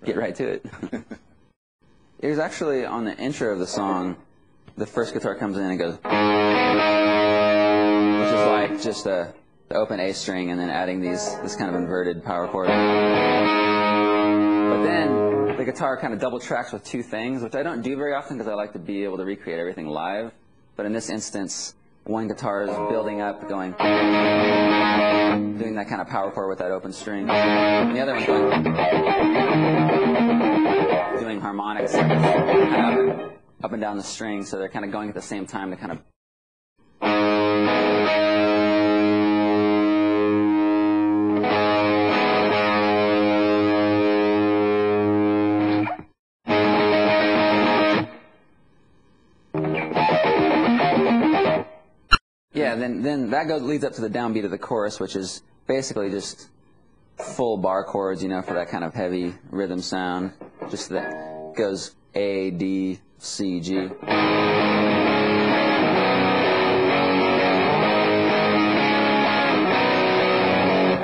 get right to it. It was actually on the intro of the song, the first guitar comes in and goes, which is like just the open A string and then adding this kind of inverted power chord. But then the guitar kind of double tracks with two things, which I don't do very often because I like to be able to recreate everything live. But in this instance, one guitar is building up, doing that kind of power chord with that open string. And the other one's doing harmonics kind of up and down the string, so they're kind of going at the same time to kind of. Yeah, then that leads up to the downbeat of the chorus, which is basically just full bar chords, you know, for that kind of heavy rhythm sound. Just that goes A, D, C, G. And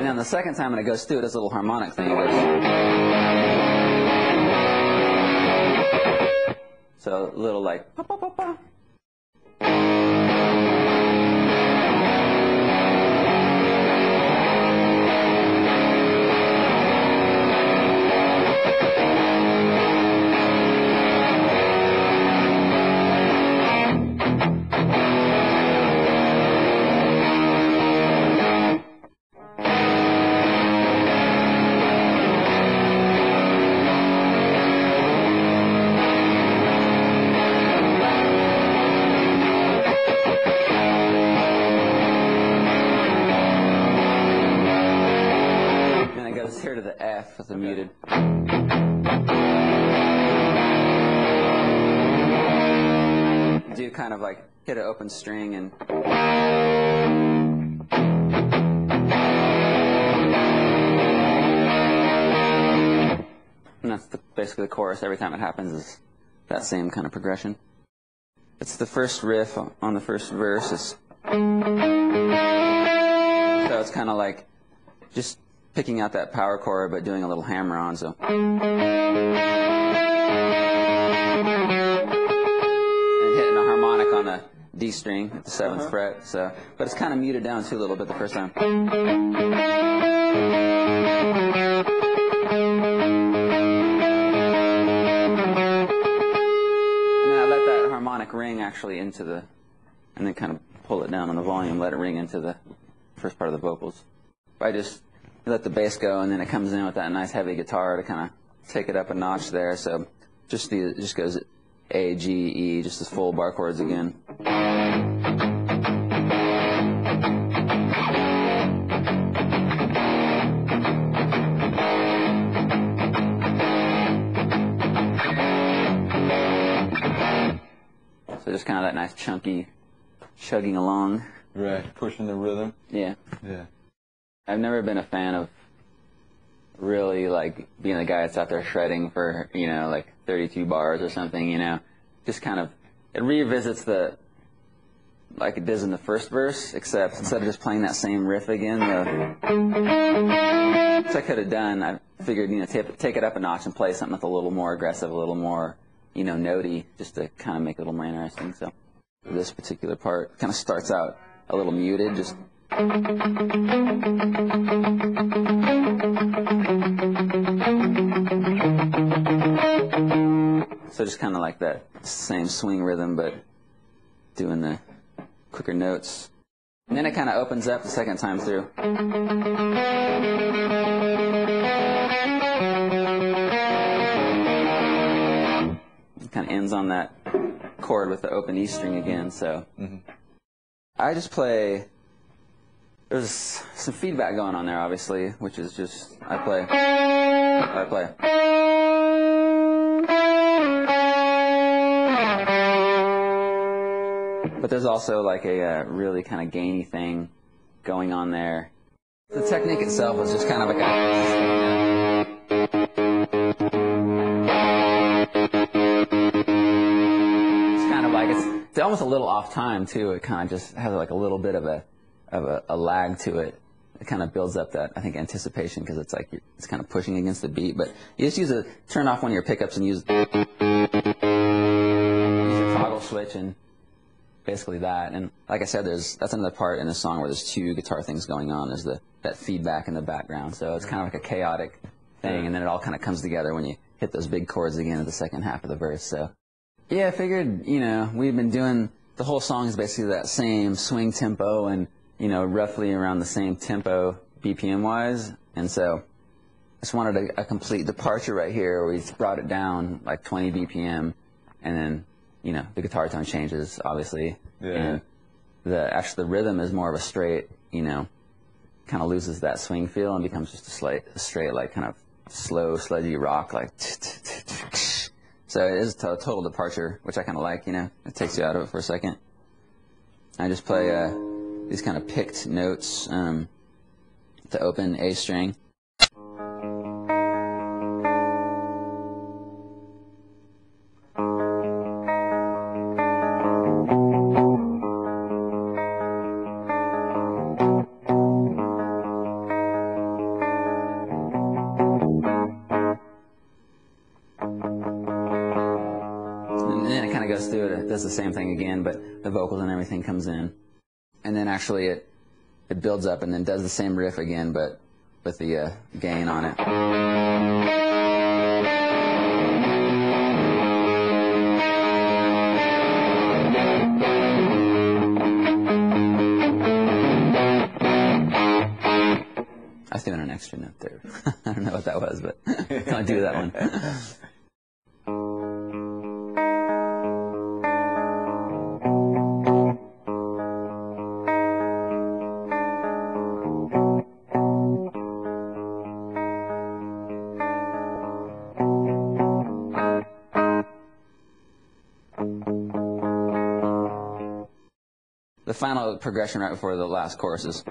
then the second time when it goes through, it does a little harmonic thing. It goes, so a little like pa, pa, pa, pa. Here to the F with the muted. Do kind of like hit an open string and that's basically the chorus. Every time it happens is that same kind of progression. It's the first riff on the first verse. So it's kind of like just picking out that power chord, but doing a little hammer on, so. And hitting a harmonic on the D string at the 7th fret, so. But it's kind of muted down too a little bit the first time. And then I let that harmonic ring actually into the, and then kind of pull it down on the volume, let it ring into the first part of the vocals. I just let the bass go, and then it comes in with that nice heavy guitar to kind of take it up a notch there. So just goes A, G, E, just as full bar chords again. So just kind of that nice chunky chugging along. Right, pushing the rhythm. Yeah. Yeah. I've never been a fan of really like being the guy that's out there shredding for, you know, like 32 bars or something, you know. Just kind of, it revisits the, like it does in the first verse, except instead of just playing that same riff again, which I could have done, I figured, you know, take it up a notch and play something that's a little more aggressive, a little more, you know, notey, just to kind of make it a little more interesting. So this particular part kind of starts out a little muted, just. So just kind of like that same swing rhythm, but doing the quicker notes. And then it kind of opens up the second time through. It kind of ends on that chord with the open E string again, so. I just play. There's some feedback going on there, obviously, which is just, I play. But there's also like a really kind of gainy thing going on there. The technique itself is just kind of like it's kind of like, it's almost a little off time too. It kind of just has like a little bit of a lag to it, it kind of builds up that, I think, anticipation, because it's like it's kind of pushing against the beat. But you just turn off one of your pickups and use a toggle switch and basically that. And like I said, that's another part in the song where there's two guitar things going on. There's that feedback in the background. So it's kind of like a chaotic thing, and then it all kind of comes together when you hit those big chords again at the second half of the verse. So yeah, I figured, we've been doing, the whole song is basically that same swing tempo and, roughly around the same tempo BPM-wise. And so I just wanted a complete departure right here where we brought it down like 20 BPM, and then, the guitar tone changes, obviously. Yeah. And actually the rhythm is more of a straight, kind of loses that swing feel and becomes just a straight, like kind of slow, sludgy rock, like. So it is a total departure, which I kind of like, It takes you out of it for a second. I just play these kind of picked notes to open A string. And then it kind of goes through it. It does the same thing again, but the vocals and everything comes in. And then actually it builds up and then does the same riff again, but with the gain on it. I was doing an extra note there. I don't know what that was, but I'll do that one. The final progression right before the last chorus is.